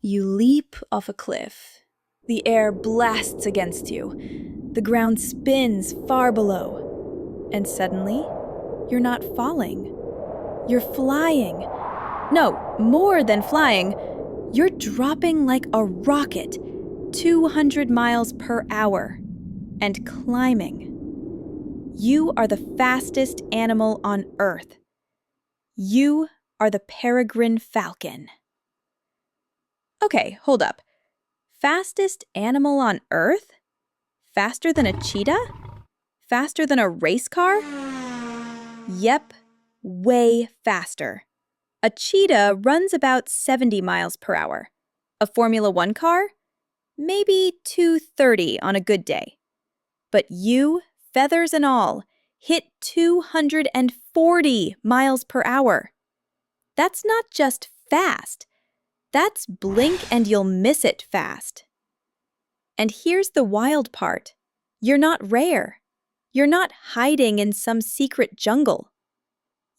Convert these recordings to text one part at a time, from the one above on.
You leap off a cliff. The air blasts against you. The ground spins far below. And suddenly, you're not falling. You're flying. No, more than flying. You're dropping like a rocket, 200 miles per hour, and climbing. You are the fastest animal on Earth. You are the Peregrine Falcon. Okay, hold up. Fastest animal on Earth? Faster than a cheetah? Faster than a race car? Yep, way faster. A cheetah runs about 70 miles per hour. A Formula One car? Maybe 230 on a good day. But you, feathers and all, hit 240 miles per hour. That's not just fast. That's blink and you'll miss it fast. And here's the wild part. You're not rare. You're not hiding in some secret jungle.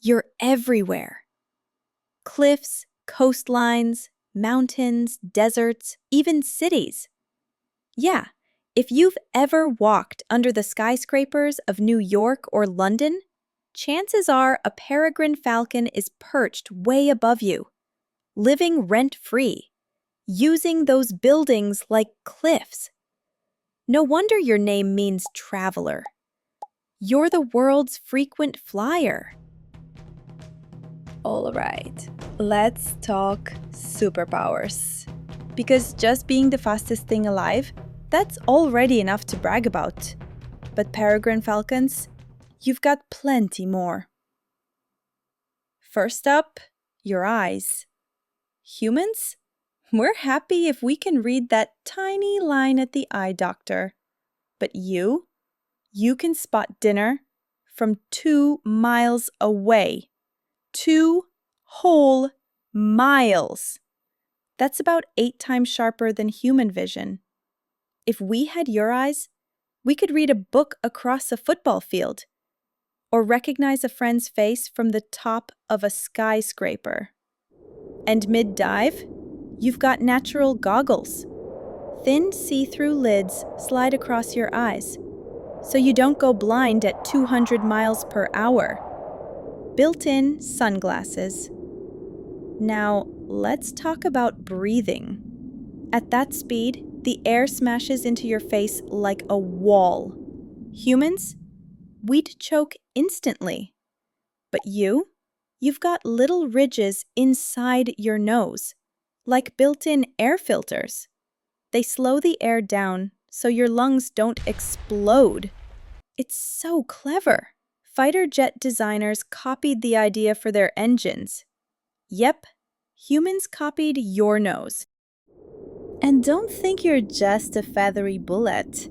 You're everywhere. Cliffs, coastlines, mountains, deserts, even cities. Yeah, if you've ever walked under the skyscrapers of New York or London, chances are a peregrine falcon is perched way above you, living rent-free, using those buildings like cliffs. No wonder your name means traveler. You're the world's frequent flyer. All right, let's talk superpowers. Because just being the fastest thing alive, that's already enough to brag about. But peregrine falcons, you've got plenty more. First up, your eyes. Humans? We're happy if we can read that tiny line at the eye doctor. But you can spot dinner from 2 miles away. 2 whole miles. That's about 8 times sharper than human vision. If we had your eyes, we could read a book across a football field, or recognize a friend's face from the top of a skyscraper. And mid-dive, you've got natural goggles. Thin see-through lids slide across your eyes, so you don't go blind at 200 miles per hour. Built-in sunglasses. Now, let's talk about breathing. At that speed, the air smashes into your face like a wall. Humans? We'd choke instantly. But you've got little ridges inside your nose, like built-in air filters. They slow the air down so your lungs don't explode. It's so clever. Fighter jet designers copied the idea for their engines. Yep, humans copied your nose. And don't think you're just a feathery bullet.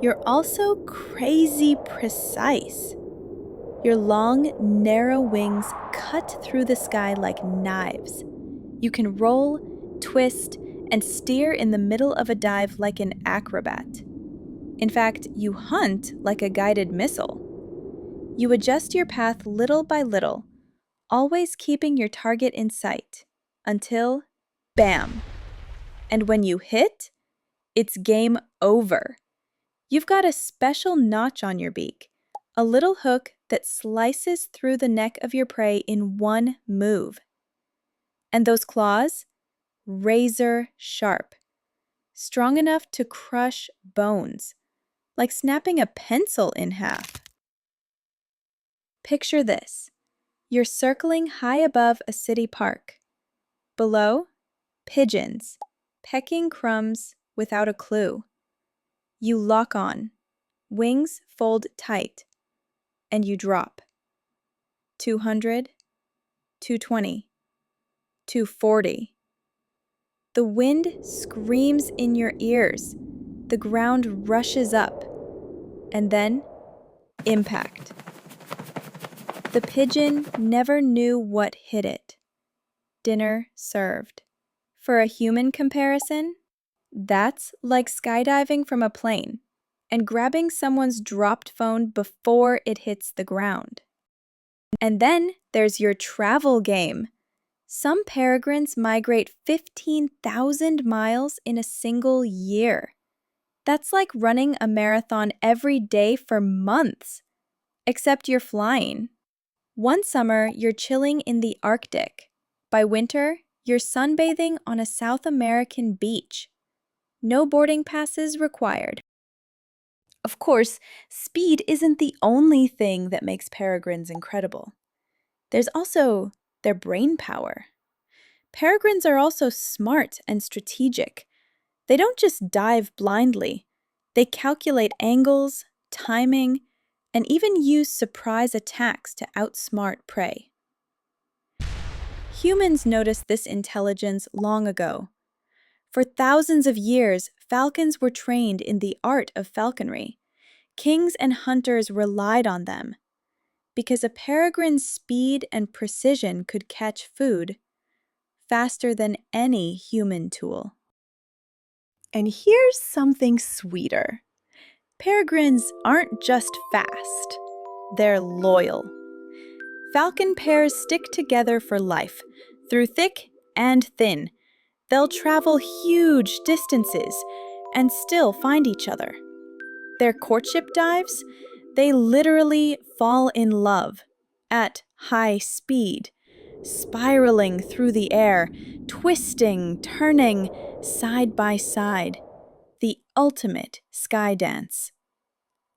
You're also crazy precise. Your long, narrow wings cut through the sky like knives. You can roll, twist, and steer in the middle of a dive like an acrobat. In fact, you hunt like a guided missile. You adjust your path little by little, always keeping your target in sight, until bam! And when you hit, it's game over. You've got a special notch on your beak, a little hook that slices through the neck of your prey in one move. And those claws? Razor sharp, strong enough to crush bones, like snapping a pencil in half. Picture this. You're circling high above a city park. Below, pigeons, pecking crumbs without a clue. You lock on, wings fold tight, and you drop. 200, 220, 240. The wind screams in your ears. The ground rushes up. And then, impact. The pigeon never knew what hit it. Dinner served. For a human comparison, that's like skydiving from a plane and grabbing someone's dropped phone before it hits the ground. And then there's your travel game. Some peregrines migrate 15,000 miles in a single year. That's like running a marathon every day for months, except you're flying. One summer, you're chilling in the Arctic. By winter, you're sunbathing on a South American beach. No boarding passes required. Of course, speed isn't the only thing that makes peregrines incredible. There's also their brain power. Peregrines are also smart and strategic. They don't just dive blindly. They calculate angles, timing, and even use surprise attacks to outsmart prey. Humans noticed this intelligence long ago. For thousands of years, falcons were trained in the art of falconry. Kings and hunters relied on them. Because a peregrine's speed and precision could catch food faster than any human tool. And here's something sweeter. Peregrines aren't just fast, they're loyal. Falcon pairs stick together for life, through thick and thin. They'll travel huge distances and still find each other. Their courtship dives, they literally fall in love at high speed, spiraling through the air, twisting, turning, side by side. The ultimate sky dance.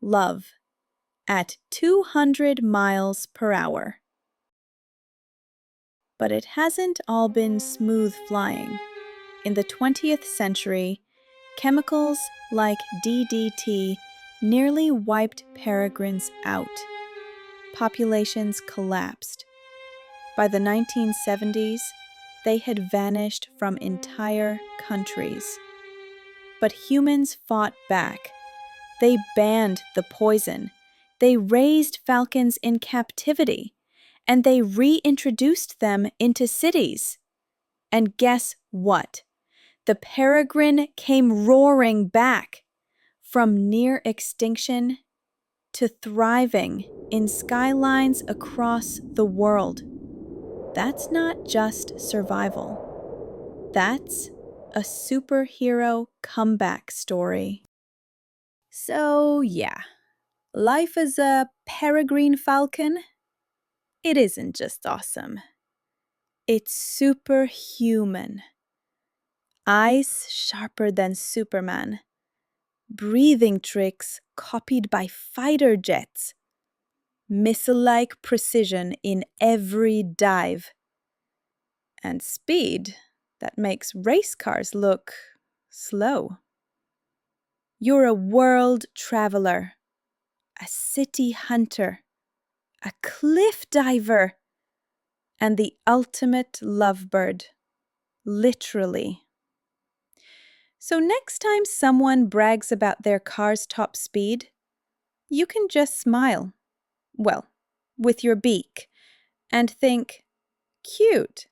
Love at 200 miles per hour. But it hasn't all been smooth flying. In the 20th century, chemicals like DDT nearly wiped peregrines out. Populations collapsed. By the 1970s, they had vanished from entire countries. But humans fought back. They banned the poison. They raised falcons in captivity. And they reintroduced them into cities. And guess what? The peregrine came roaring back, from near extinction to thriving in skylines across the world. That's not just survival. That's a superhero comeback story. So yeah, life as a peregrine falcon, it isn't just awesome. It's superhuman. Eyes sharper than Superman. Breathing tricks copied by fighter jets. Missile-like precision in every dive. And speed that makes race cars look slow. You're a world traveler, a city hunter, a cliff diver, and the ultimate lovebird, literally. So next time someone brags about their car's top speed, you can just smile, well, with your beak, and think, cute.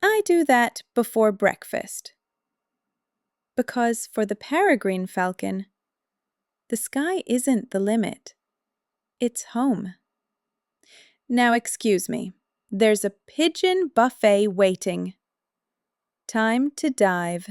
I do that before breakfast. Because for the peregrine falcon, the sky isn't the limit. It's home. Now excuse me, there's a pigeon buffet waiting. Time to dive.